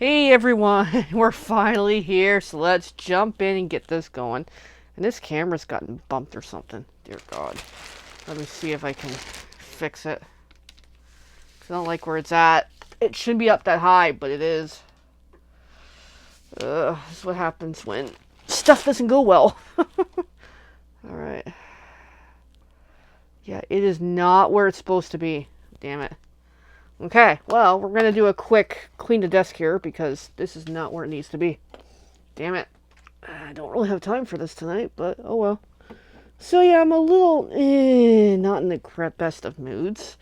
Hey everyone, we're finally here, so let's jump in and get this going. And this camera's gotten bumped or something. Dear God. Let me see if I can fix it. I don't like where it's at. It shouldn't be up that high, but it is. This is what happens when stuff doesn't go well. Alright. Yeah, it is not where it's supposed to be. Damn it. Okay, well, we're going to do a quick clean the desk here because this is not where it needs to be. Damn it. I don't really have time for this tonight, but oh well. So yeah, I'm a little not in the best of moods.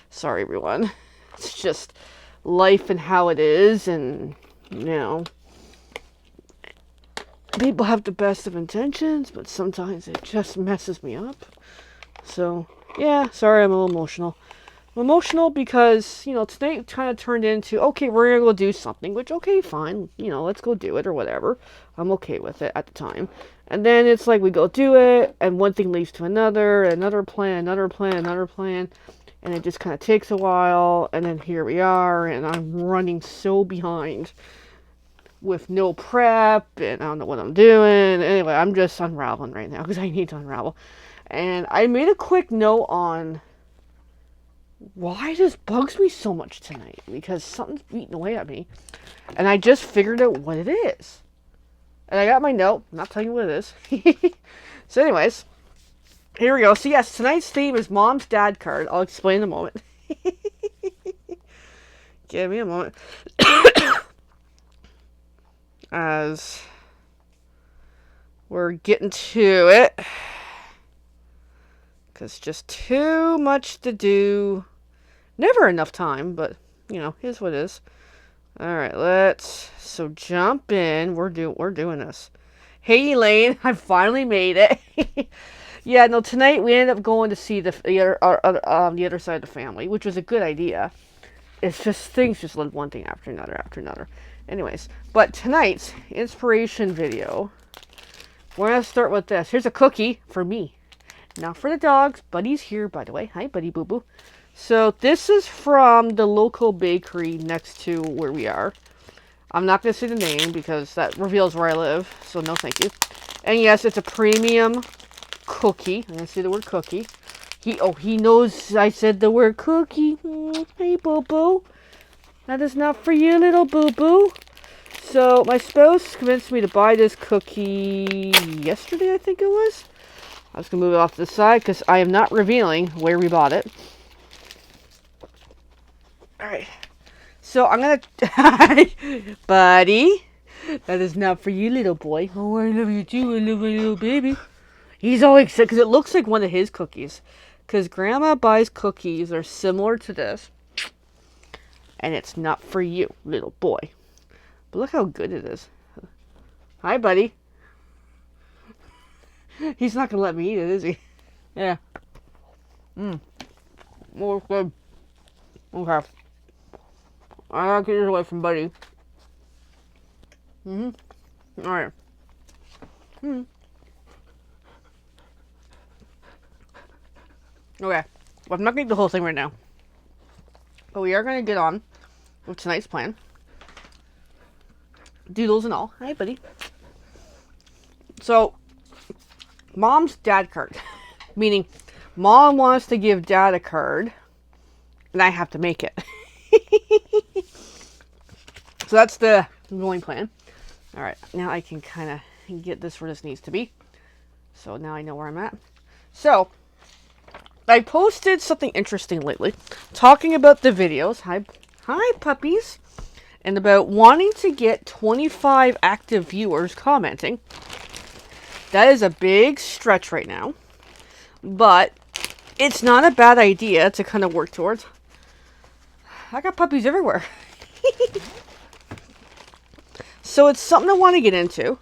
Sorry, everyone. It's just life and how it is, and, you know, people have the best of intentions, but sometimes it just messes me up. So, yeah, sorry, I'm a little emotional. I'm emotional because, you know, tonight kind of turned into, okay, we're going to go do something, which, okay, fine, you know, let's go do it or whatever. I'm okay with it at the time. And then it's like we go do it, and one thing leads to another plan, and it just kind of takes a while, and then here we are, and I'm running so behind with no prep, and I don't know what I'm doing. Anyway, I'm just unraveling right now because I need to unravel. And I made a quick note on why this bugs me so much tonight, because something's eating away at me, and I just figured out what it is. And I got my note. I'm not telling you what it is. So anyways, here we go. So yes, tonight's theme is Mom's Dad Card. I'll explain in a moment. Give me a moment. As we're getting to it. Because just too much to do. Never enough time, but, you know, here's what it is. Alright, so jump in. We're doing this. Hey, Elaine, I finally made it. Yeah, no, tonight we ended up going to see the other side of the family, which was a good idea. It's just, things just led one thing after another. Anyways, but tonight's inspiration video, we're going to start with this. Here's a cookie for me. Not for the dogs. Buddy's here, by the way. Hi, Buddy Boo Boo. So this is from the local bakery next to where we are. I'm not going to say the name because that reveals where I live. So no thank you. And yes, it's a premium cookie. I'm going to say the word cookie. He knows I said the word cookie. Hey, Boo Boo. That is not for you, little Boo Boo. So my spouse convinced me to buy this cookie yesterday, I think it was. I was going to move it off to the side because I am not revealing where we bought it. Alright. So I'm going to... Buddy. That is not for you, little boy. Oh, I love you too. I love my little baby. He's all excited because it looks like one of his cookies. Because Grandma buys cookies that are similar to this. And it's not for you, little boy. But look how good it is. Hi, buddy. He's not going to let me eat it, is he? Yeah. Oh, good. Okay. I gotta get this away from Buddy. Alright. Okay. Well, I'm not gonna eat the whole thing right now. But we are gonna get on with tonight's plan. Doodles and all. Hi, buddy. So, Mom's dad card. Meaning, Mom wants to give Dad a card, and I have to make it. So that's the going plan. Alright, now I can kind of get this where this needs to be. So now I know where I'm at. So, I posted something interesting lately, talking about the videos. Hi puppies. And about wanting to get 25 active viewers commenting. That is a big stretch right now. But it's not a bad idea to kind of work towards. I got puppies everywhere. So it's something I want to get into.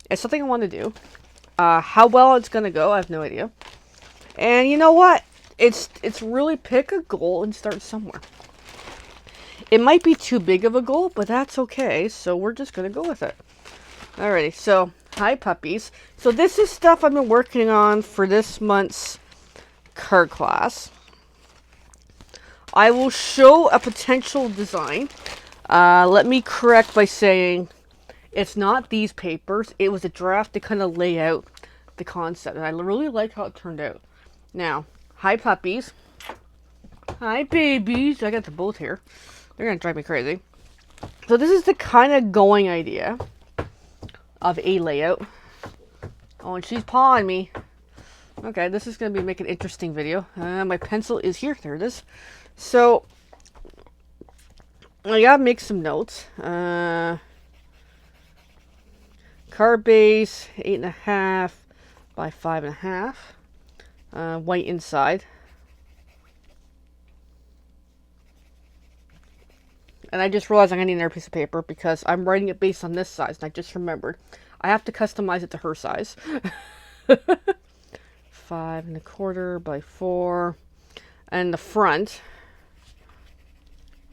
It's something I want to do. How well it's going to go, I have no idea. And you know what? It's really pick a goal and start somewhere. It might be too big of a goal, but that's okay. So we're just going to go with it. Alrighty, so hi puppies. So this is stuff I've been working on for this month's card class. I will show a potential design Let me correct by saying it's not these papers. It was a draft to kind of lay out the concept, and I really like how it turned out. Now, hi puppies. Hi babies. I got them both here. They're gonna drive me crazy. So this is the kind of going idea of a layout. Oh, and she's pawing me. Okay, this is gonna be make an interesting video. My pencil is here. There it is. So I gotta make some notes. Card base 8.5 by 5.5. White inside. And I just realized I'm going to need another piece of paper because I'm writing it based on this size. And I just remembered. I have to customize it to her size. 5.25 by 4. And the front.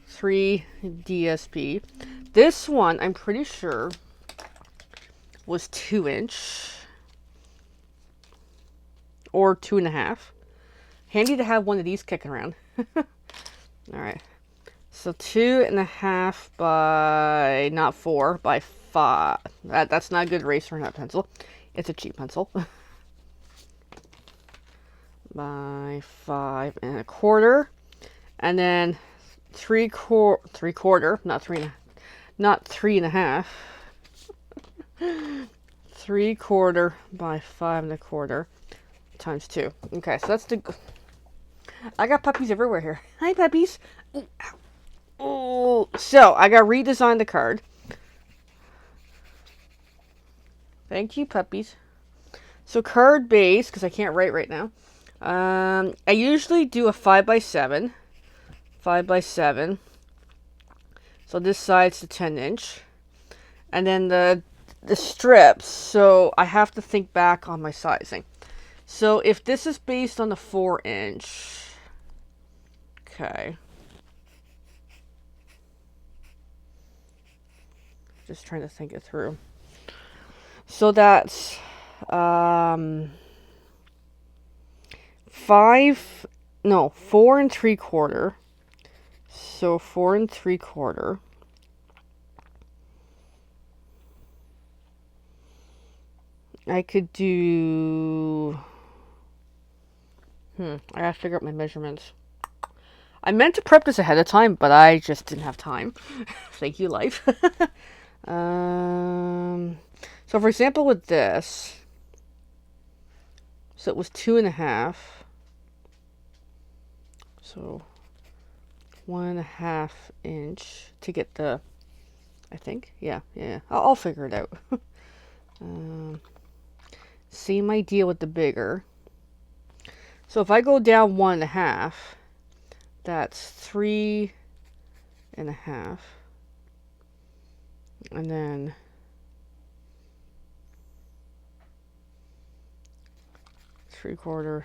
3 DSP. This one, I'm pretty sure, was 2-inch. Or 2.5. Handy to have one of these kicking around. Alright. So 2.5 by, not 4, by 5. That's not a good eraser in that pencil. It's a cheap pencil. By 5.25. And then 3/4, not 3.5. 3/4 by 5.25 times 2. Okay, so that's the... I got puppies everywhere here. Hi, puppies. Oh, so I got to redesign the card. Thank you, puppies. So card base, because I can't write right now. I usually do a 5x7. 5x7. So this side's the 10-inch. And then the strips, so I have to think back on my sizing. So if this is based on the 4-inch, okay. Just trying to think it through. So that's 4 3/4. So 4 3/4. I could do... I gotta figure out my measurements. I meant to prep this ahead of time, but I just didn't have time. Thank you, life. So for example with this, so it was 2.5. So 1.5 inch to get the, I think, yeah. I'll figure it out. Same idea with the bigger. So if I go down 1.5, that's 3.5. And then 3/4.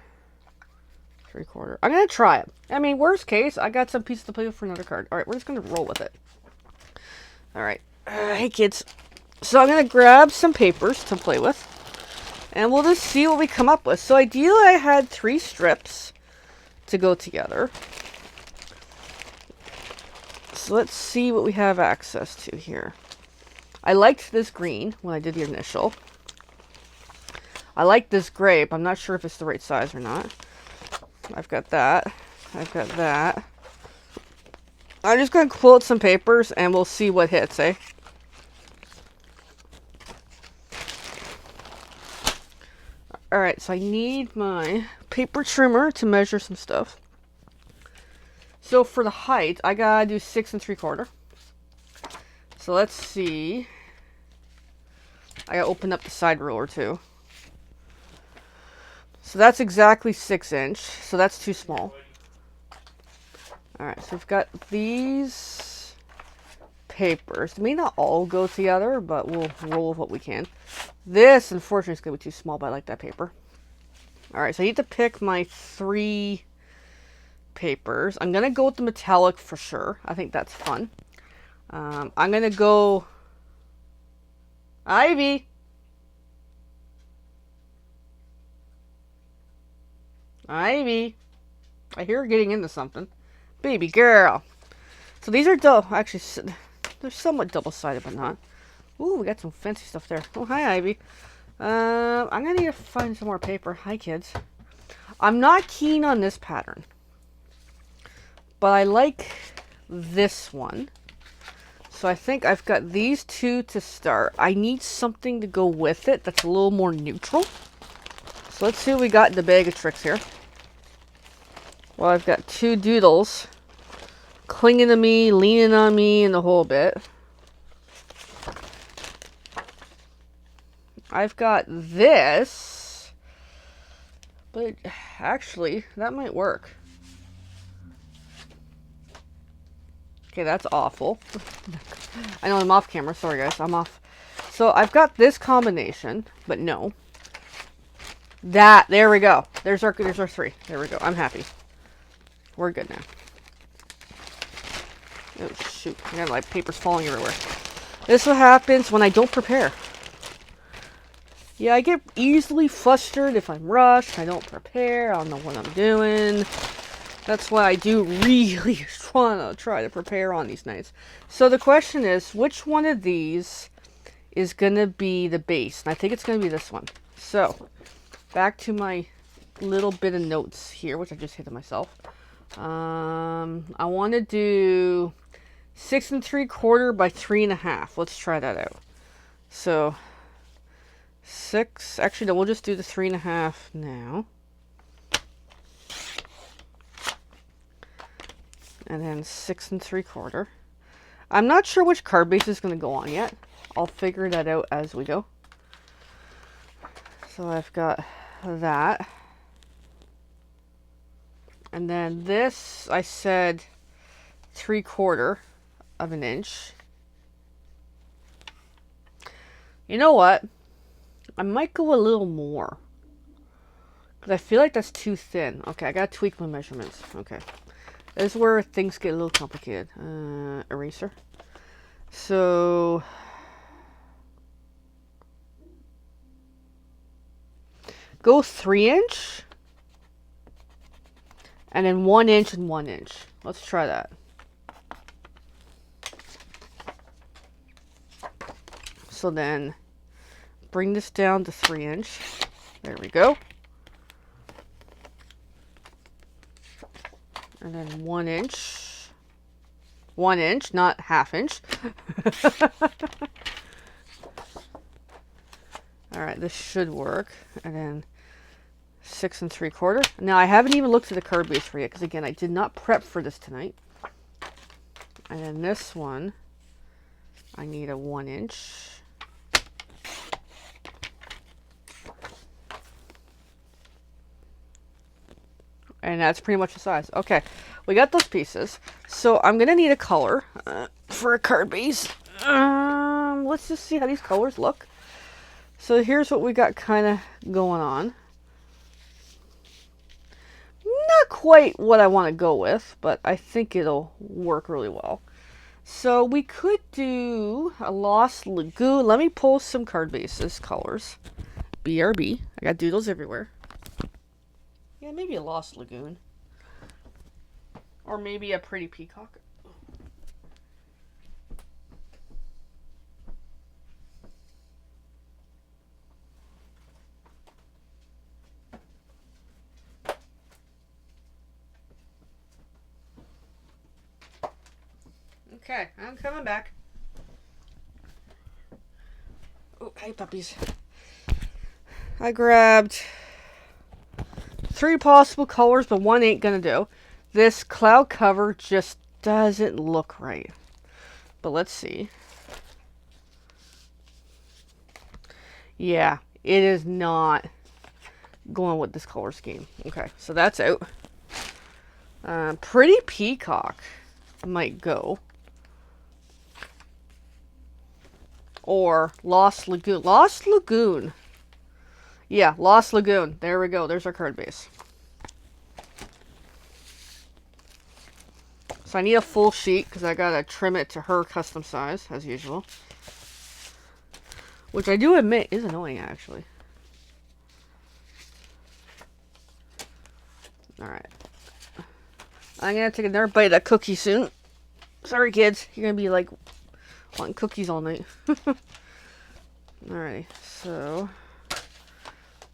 I'm going to try it. I mean, worst case, I got some pieces to play with for another card. Alright, we're just going to roll with it. Alright. Hey, kids. So I'm going to grab some papers to play with. And we'll just see what we come up with. So ideally, I had 3 strips to go together. So let's see what we have access to here. I liked this green when I did the initial. I like this grape. I'm not sure if it's the right size or not. I've got that. I've got that. I'm just going to quote some papers and we'll see what hits, eh? Alright, so I need my paper trimmer to measure some stuff. So for the height, I gotta do 6 3/4. So let's see. I gotta open up the side ruler too. So that's exactly 6-inch. So that's too small. Alright, so we've got these papers. They may not all go together, but we'll roll with what we can. This, unfortunately, is going to be too small, but I like that paper. Alright, so I need to pick my 3 papers. I'm going to go with the metallic for sure. I think that's fun. I'm going to go... Ivy! Ivy! I hear her getting into something. Baby girl! So these are actually, they're somewhat double-sided, but not. Ooh, we got some fancy stuff there. Oh, hi, Ivy. I'm gonna need to find some more paper. Hi, kids. I'm not keen on this pattern, but I like this one. So I think I've got these two to start. I need something to go with it that's a little more neutral. So let's see what we got in the bag of tricks here. Well, I've got two doodles clinging to me, leaning on me, and the whole bit. I've got this, but actually, that might work. Okay, that's awful. I know I'm off camera. Sorry, guys. I'm off. So I've got this combination, but no. There we go. There's our three. There we go. I'm happy. We're good now. Oh, shoot. I got like papers falling everywhere. This is what happens when I don't prepare. Yeah, I get easily flustered if I'm rushed. I don't prepare. I don't know what I'm doing. That's why I do really want to try to prepare on these nights. So the question is, which one of these is going to be the base? And I think it's going to be this one. So, back to my little bit of notes here, which I just hit to myself. I want to do 6 3/4 by 3.5. Let's try that out. So, 6, actually no, we'll just do the 3.5 now. And then 6 3/4. I'm not sure which card base is going to go on yet. I'll figure that out as we go. So I've got that. And then this, I said 3/4 of an inch. You know what? I might go a little more. Because I feel like that's too thin. Okay, I gotta tweak my measurements. Okay. This is where things get a little complicated. Eraser. So... go 3 inch. And then 1 inch and 1 inch. Let's try that. So then, bring this down to 3 inch. There we go. And then 1 inch. 1 inch, not ½ inch. Alright, this should work. And then 6 3/4. Now, I haven't even looked at the card base for yet, because again, I did not prep for this tonight. And then this one, I need a 1 inch. And that's pretty much the size. Okay, we got those pieces. So I'm going to need a color for a card base. Let's just see how these colors look. So here's what we got kind of going on. Not quite what I want to go with, but I think it'll work really well. So we could do a Lost Lagoon. Let me pull some card bases colors. BRB. I got doodles everywhere. Yeah, maybe a Lost Lagoon. Or maybe a Pretty Peacock. Okay, I'm coming back. Oh, hey puppies. I grabbed 3 possible colors, but one ain't gonna do. This cloud cover just doesn't look right. But let's see. Yeah, it is not going with this color scheme. Okay, so that's out. Pretty Peacock might go. Or Lost Lagoon. Lost Lagoon. Yeah, Lost Lagoon. There we go. There's our card base. So I need a full sheet because I gotta trim it to her custom size, as usual. Which I do admit is annoying, actually. Alright. I'm gonna take another bite of that cookie soon. Sorry, kids. You're gonna be like Wanting cookies all night. Alrighty, so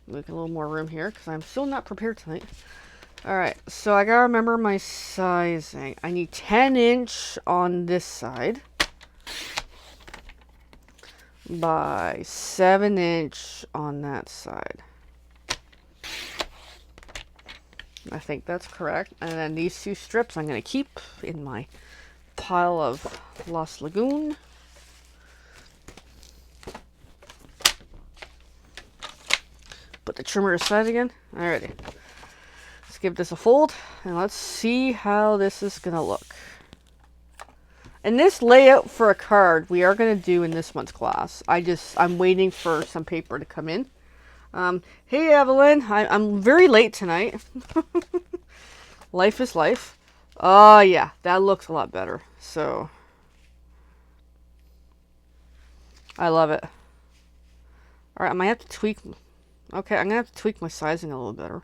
make a little more room here because I'm still not prepared tonight. Alright, so I gotta remember my sizing. I need 10-inch on this side by 7-inch on that side. I think that's correct. And then these two strips I'm going to keep in my pile of Lost Lagoon. Put the trimmer aside again. Alrighty. Let's give this a fold and let's see how this is going to look. And this layout for a card we are going to do in this month's class. I'm waiting for some paper to come in. Hey Evelyn, I'm very late tonight. Life is life. Oh yeah, that looks a lot better. So, I love it. Alright, I might have to tweak. Okay, I'm going to have to tweak my sizing a little better.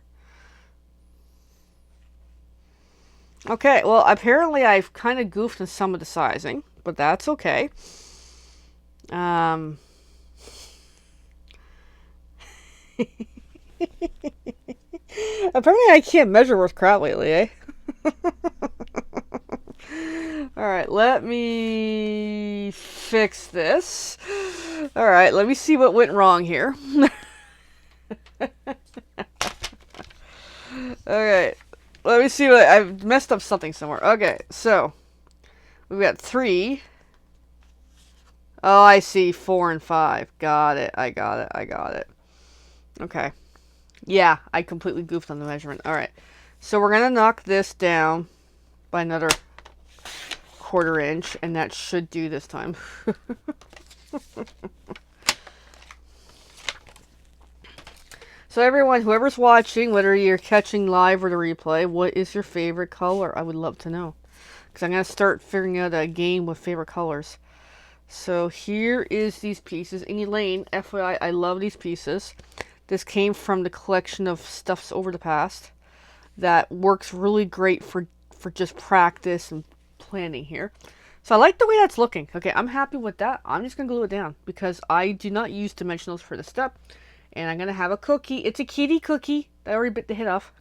Okay, well, apparently I've kind of goofed on some of the sizing, but that's okay. Apparently I can't measure with crap lately, eh? Alright, let me fix this. Alright, let me see what went wrong here. Okay, let me see what I've messed up something somewhere. Okay, so we've got 3. Oh, I see 4 and 5. Got it. I got it. Okay. Yeah, I completely goofed on the measurement. All right. So we're going to knock this down by another 1/4 inch, and that should do this time. So everyone, whoever's watching, whether you're catching live or the replay, what is your favorite color? I would love to know. Because I'm going to start figuring out a game with favorite colors. So here is these pieces. And Elaine, FYI, I love these pieces. This came from the collection of stuffs over the past that works really great for just practice and planning here. So I like the way that's looking. Okay, I'm happy with that. I'm just going to glue it down because I do not use dimensionals for this step. And I'm going to have a cookie. It's a kitty cookie. I already bit the head off.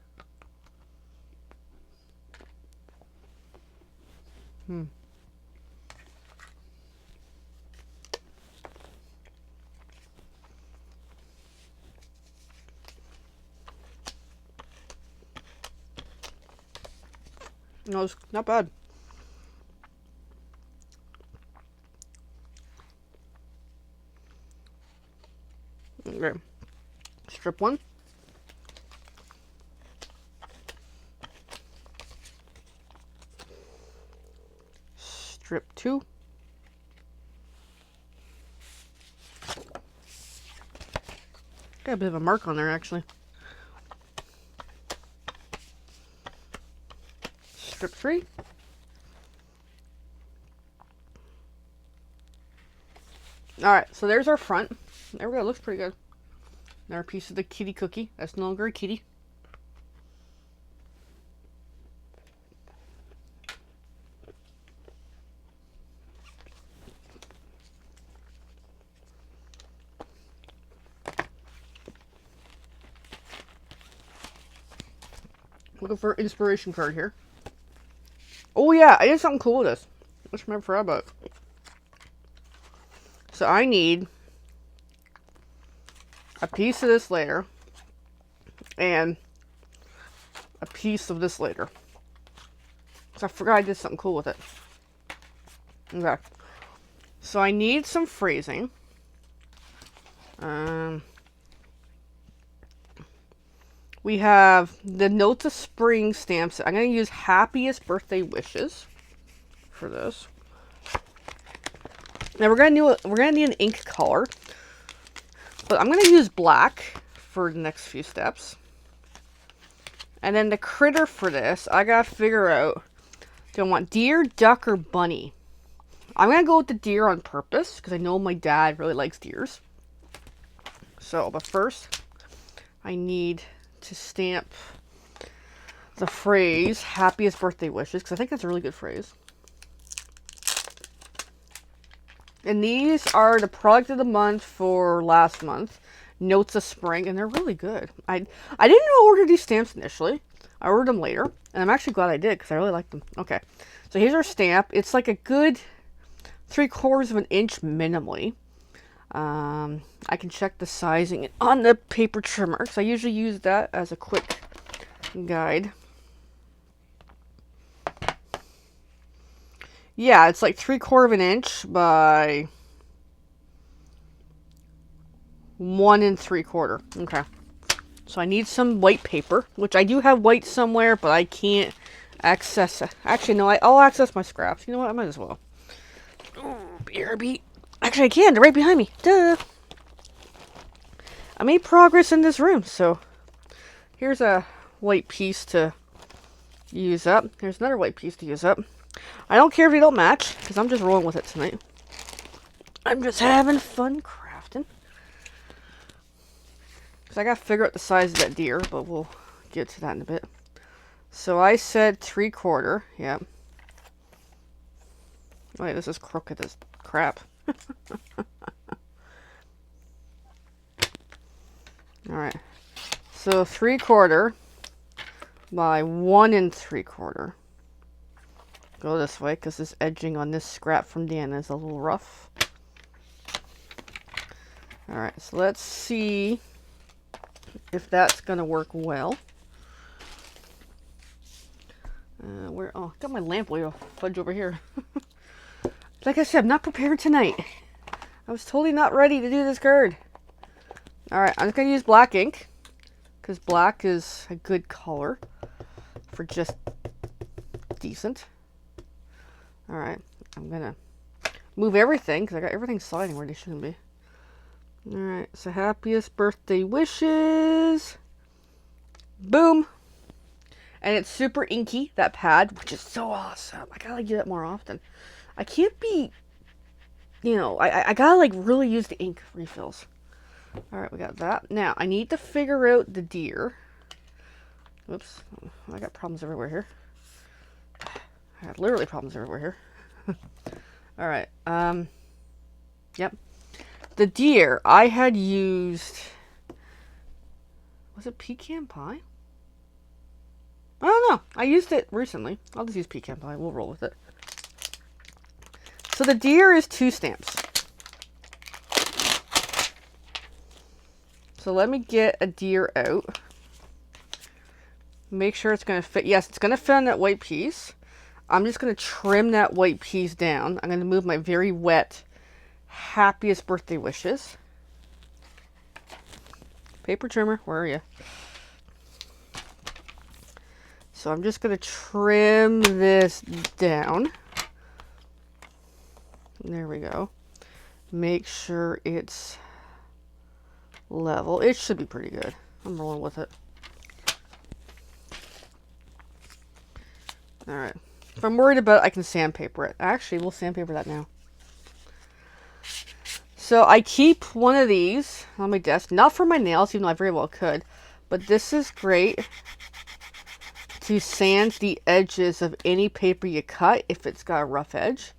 No, it's not bad. Okay. Strip 1. Strip 2. Got a bit of a mark on there, actually. Strip 3. Alright, so there's our front. There we go, looks pretty good. Another piece of the kitty cookie. That's no longer a kitty. Looking for an inspiration card here. Oh yeah, I did something cool with this. Let's remember forgot about it. So I need a piece of this later and a piece of this later. So I forgot I did something cool with it. Okay. So I need some phrasing. We have the Notes of Spring stamps. I'm going to use Happiest Birthday Wishes for this. Now we're gonna need an ink color, but I'm gonna use black for the next few steps. And then the critter for this, I gotta figure out, do I want deer, duck, or bunny? I'm gonna go with the deer on purpose because I know my dad really likes deers. So, but first, I need to stamp the phrase "Happiest Birthday Wishes" because I think that's a really good phrase. And these are the product of the month for last month. Notes of Spring, and they're really good. I didn't order these stamps initially. I ordered them later, and I'm actually glad I did because I really like them. Okay, so here's our stamp. It's like a good 3/4 of an inch minimally. I can check the sizing on the paper trimmer because I usually use that as a quick guide. Yeah, it's like 3/4 of an inch by 1 3/4. Okay. So I need some white paper, which I do have white somewhere, but I can't access it. Actually, no, I'll access my scraps. You know what? I might as well. Oh, BRB. Actually, I can. They're right behind me. Duh. I made progress in this room, so here's a white piece to use up. Here's another white piece to use up. I don't care if they don't match, because I'm just rolling with it tonight. I'm just having fun crafting. Because I got to figure out the size of that deer, but we'll get to that in a bit. So I said 3/4. Yeah. Wait, this is crooked as crap. Alright. So 3/4 by 1 3/4. Go this way because this edging on this scrap from Dan is a little rough. Alright, so let's see if that's going to work well. Oh, got my lamp way off fudge over here. Like I said, I'm not prepared tonight. I was totally not ready to do this card. Alright, I'm just going to use black ink. Because black is a good color for just decent. Alright, I'm going to move everything because I got everything sliding where they shouldn't be. Alright, so happiest birthday wishes. Boom. And it's super inky, that pad, which is so awesome. I gotta do that more often. I can't be, you know, I gotta like really use the ink refills. Alright, we got that. Now, I need to figure out the deer. Oops, I got problems everywhere here. I got literally problems everywhere here. Alright, yep. The deer, I had used, was it pecan pie? I don't know. I used it recently. I'll just use pecan pie. We'll roll with it. So the deer is 2 stamps. So let me get a deer out. Make sure it's going to fit. Yes, it's going to fit on that white piece. I'm just going to trim that white piece down. I'm going to move my very wet, happiest birthday wishes. Paper trimmer, where are you? So I'm just going to trim this down. There we go. Make sure it's level. It should be pretty good. I'm rolling with it. Alright. If I'm worried about it, I can sandpaper it. Actually, we'll sandpaper that now. So I keep one of these on my desk. Not for my nails, even though I very well could. But this is great to sand the edges of any paper you cut if it's got a rough edge.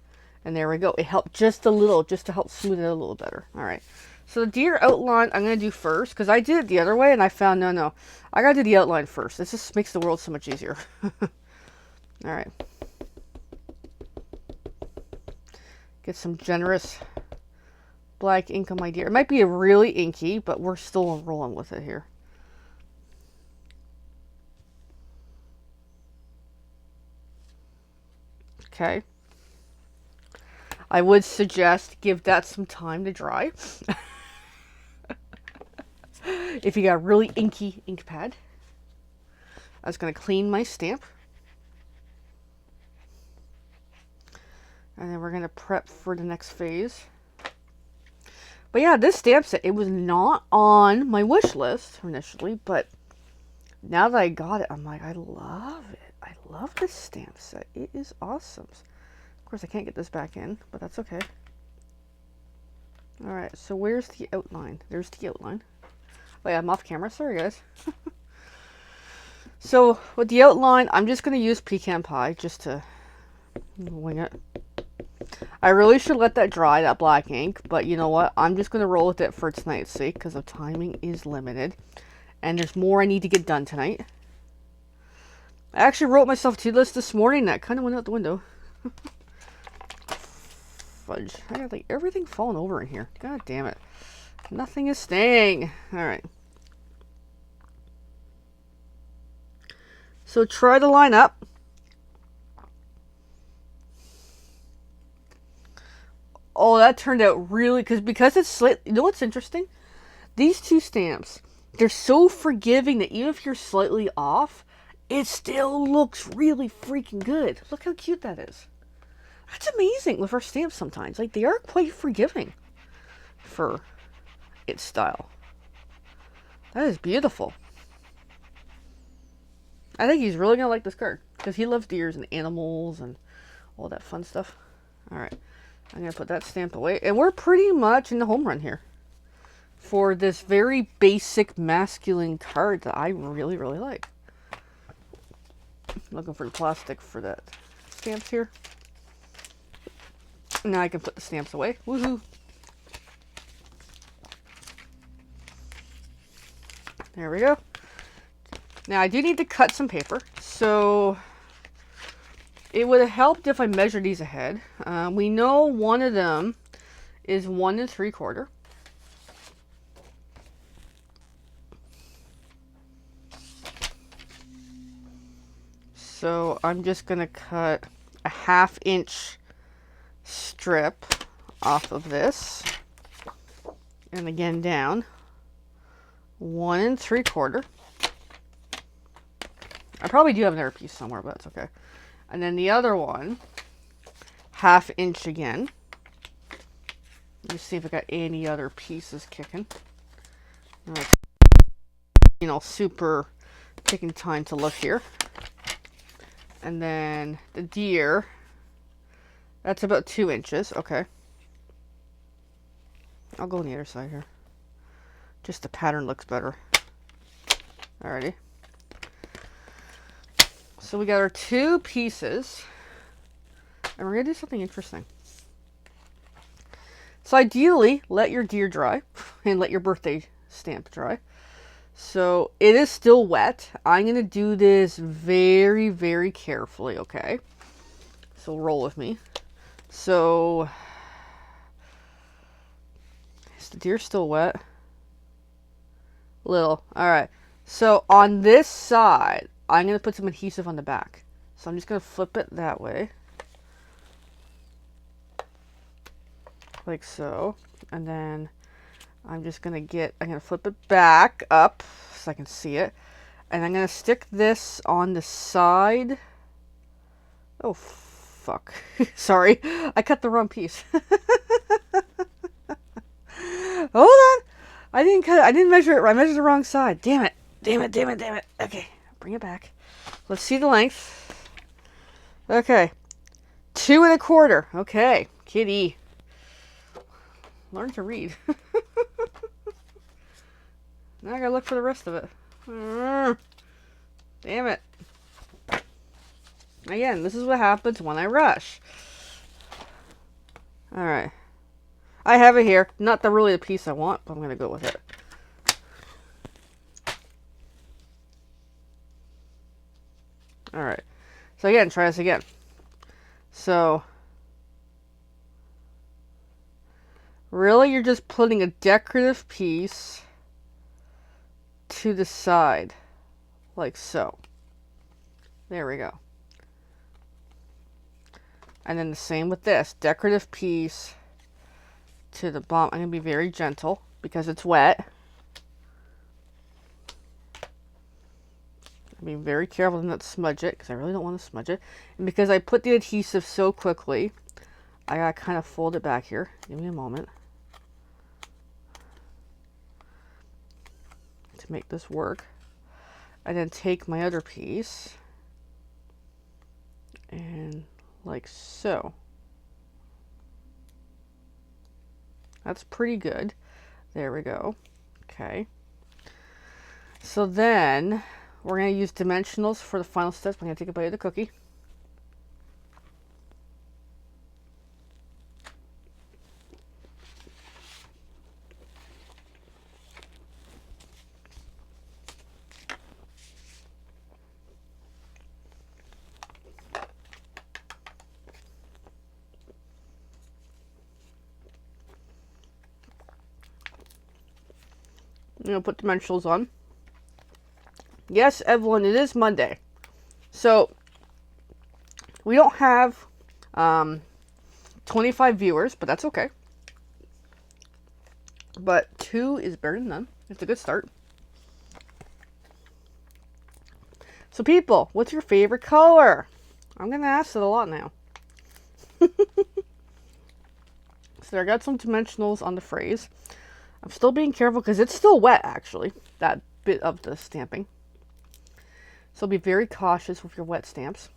And there we go. It helped just a little, just to help smooth it a little better. Alright. So the deer outline I'm going to do first. Because I did it the other way and I found, no. I got to do the outline first. This just makes the world so much easier. Alright. Get some generous black ink on my deer. It might be a really inky, but we're still rolling with it here. Okay. I would suggest give that some time to dry. If you got a really inky ink pad. I was going to clean my stamp. And then we're going to prep for the next phase. But yeah, this stamp set, it was not on my wish list initially, but now that I got it, I'm like, I love it. I love this stamp set. It is awesome. Of course, I can't get this back in, but that's okay. Alright, so where's the outline? There's the outline. Wait, I'm off camera. Sorry, guys. So, with the outline, I'm just going to use pecan pie just to wing it. I really should let that dry, that black ink, but you know what? I'm just going to roll with it for tonight's sake because the timing is limited. And there's more I need to get done tonight. I actually wrote myself a to-do list this morning that kind of went out the window. Fudge. I got like everything falling over in here. God damn it. Nothing is staying. Alright. So try to line up. Oh, that turned out really, because it's slightly, you know what's interesting? These two stamps, they're so forgiving that even if you're slightly off, it still looks really freaking good. Look how cute that is. That's amazing with our stamps sometimes. Like, they are quite forgiving for its style. That is beautiful. I think he's really going to like this card because he loves deers and animals and all that fun stuff. Alright, I'm going to put that stamp away. And we're pretty much in the home run here for this very basic masculine card that I really, really like. Looking for the plastic for that stamps here. Now I can put the stamps away. Woohoo! There we go. Now I do need to cut some paper, so it would have helped if I measured these ahead. We know one of them is 1 3/4. So I'm just going to cut a 1/2 inch strip off of this. And again down 1 3/4. I probably do have another piece somewhere, but that's okay. And then the other one, 1/2 inch again. Let me see if I got any other pieces kicking. You know, super taking time to look here. And then the deer, that's about 2 inches. Okay. I'll go on the other side here. Just the pattern looks better. Alrighty. So we got our 2 pieces. And we're going to do something interesting. So ideally, let your deer dry. And let your birthday stamp dry. So it is still wet. I'm going to do this very, very carefully, okay? So roll with me. So, is the deer still wet? Little. Alright. So on this side, I'm going to put some adhesive on the back. So I'm just going to flip it that way. Like so. And then I'm just going to flip it back up so I can see it. And I'm going to stick this on the side. Oh, fuck. Sorry. I cut the wrong piece. Hold on. I didn't cut it. I didn't measure it. I measured the wrong side. Damn it. Damn it, damn it, damn it. Okay. Bring it back. Let's see the length. Okay. 2 1/4. Okay. Kitty. Learn to read. Now I gotta look for the rest of it. Damn it. Again, this is what happens when I rush. Alright. I have it here. Not really the piece I want, but I'm gonna go with it. Alright. So again, try this again. So, really you're just putting a decorative piece to the side. Like so. There we go. And then the same with this. Decorative piece to the bottom. I'm going to be very gentle because it's wet. I'm being very careful to not smudge it because I really don't want to smudge it. And because I put the adhesive so quickly, I got to kind of fold it back here. Give me a moment to make this work. And then take my other piece and like so. That's pretty good. There we go. Okay. So then we're going to use dimensionals for the final steps. I'm going to take a bite of the cookie. put dimensionals on. Yes, Evelyn, it is Monday. So, we don't have 25 viewers, but that's okay. But 2 is better than none. It's a good start. So people, what's your favorite color? I'm going to ask it a lot now. So I got some dimensionals on the phrase. I'm still being careful because it's still wet, actually, that bit of the stamping. So be very cautious with your wet stamps.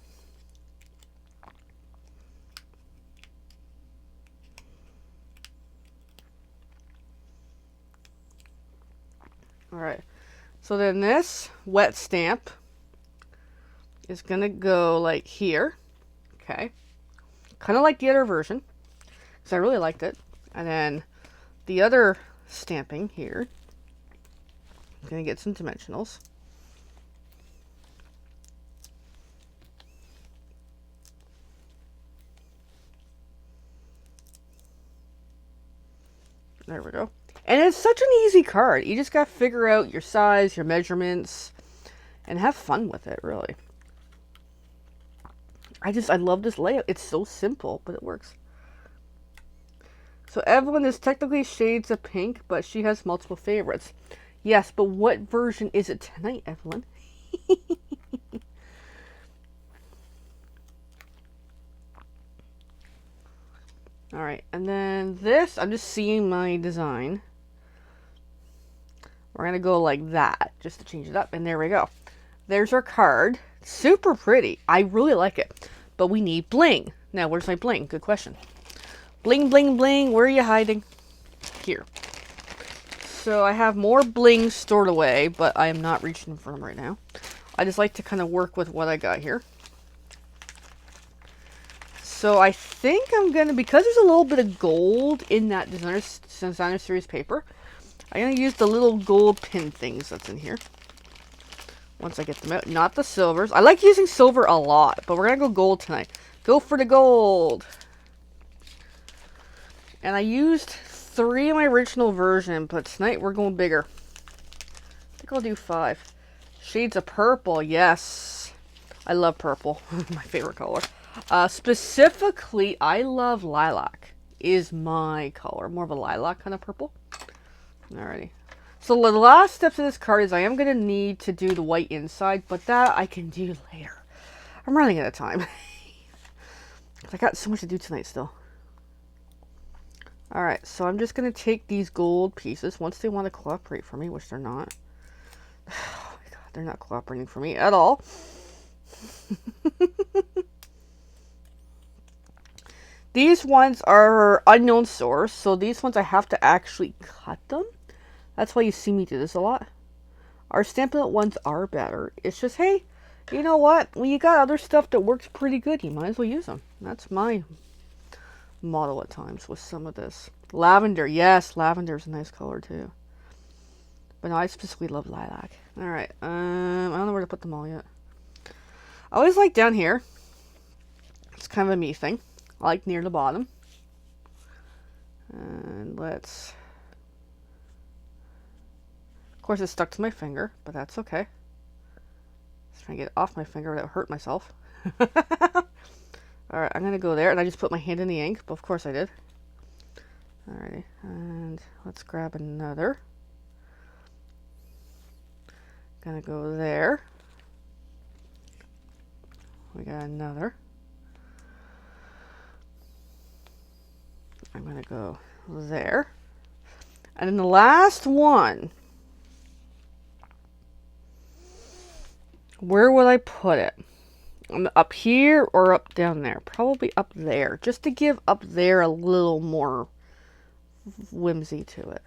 Alright, so then this wet stamp is going to go like here. Okay. Kind of like the other version, because I really liked it. And then the other stamping here, I'm going to get some dimensionals. There we go. And it's such an easy card. You just got to figure out your size, your measurements, and have fun with it, really. I love this layout. It's so simple, but it works. So Evelyn is technically shades of pink, but she has multiple favorites. Yes, but what version is it tonight, Evelyn? Alright, and then this, I'm just seeing my design. We're going to go like that, just to change it up. And there we go. There's our card. Super pretty. I really like it. But we need bling. Now, where's my bling? Good question. Bling, bling, bling. Where are you hiding? Here. So I have more bling stored away, but I am not reaching for them right now. I just like to kind of work with what I got here. So I think I'm going to, because there's a little bit of gold in that designer series paper, I'm going to use the little gold pin things that's in here. Once I get them out. Not the silvers. I like using silver a lot, but we're going to go gold tonight. Go for the gold. And I used 3 in my original version, but tonight we're going bigger. I think I'll do 5. Shades of purple. Yes. I love purple. My favorite color. Specifically, I love lilac. Is my color. More of a lilac kind of purple. Alrighty. So the last steps of this card is I am going to need to do the white inside, but that I can do later. I'm running out of time. I got so much to do tonight still. Alright, so I'm just going to take these gold pieces once they want to cooperate for me, which they're not. Oh my god, they're not cooperating for me at all. These ones are unknown source, so these ones I have to actually cut them. That's why you see me do this a lot. Our Stampin' Up! Ones are better. It's just, hey, you know what? When you got other stuff that works pretty good, you might as well use them. That's my motto at times with some of this. Lavender, yes, lavender is a nice color too. But no, I specifically love lilac. Alright, I don't know where to put them all yet. I always like down here. It's kind of a me thing. I like near the bottom. And let's... Of course, it's stuck to my finger, but that's okay. Just trying to get it off my finger without hurting myself. Alright, I'm going to go there, and I just put my hand in the ink, but of course I did. Alrighty, and let's grab another. Gonna go there. We got another. I'm gonna go there. And then the last one. Where would I put it? Up here or up down there? Probably up there. Just to give up there a little more whimsy to it.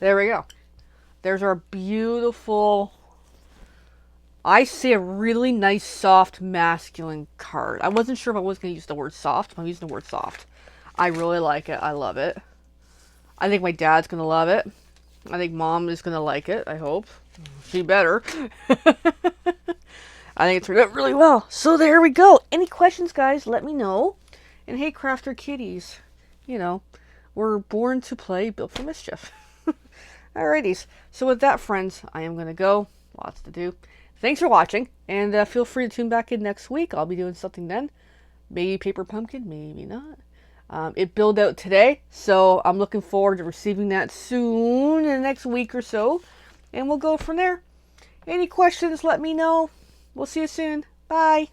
There we go. There's our beautiful... I see a really nice, soft, masculine card. I wasn't sure if I was going to use the word soft, but I'm using the word soft. I really like it. I love it. I think my dad's going to love it. I think mom is going to like it, I hope. She better. I think it turned out really well. So there we go. Any questions, guys, let me know. And hey, Crafter Kitties, you know, We're born to play Built for Mischief. Alrighties. So with that, friends, I am going to go. Lots to do. Thanks for watching, and feel free to tune back in next week. I'll be doing something then. Maybe Paper Pumpkin, maybe not. It billed out today, so I'm looking forward to receiving that soon in the next week or so, and we'll go from there. Any questions, let me know. We'll see you soon. Bye.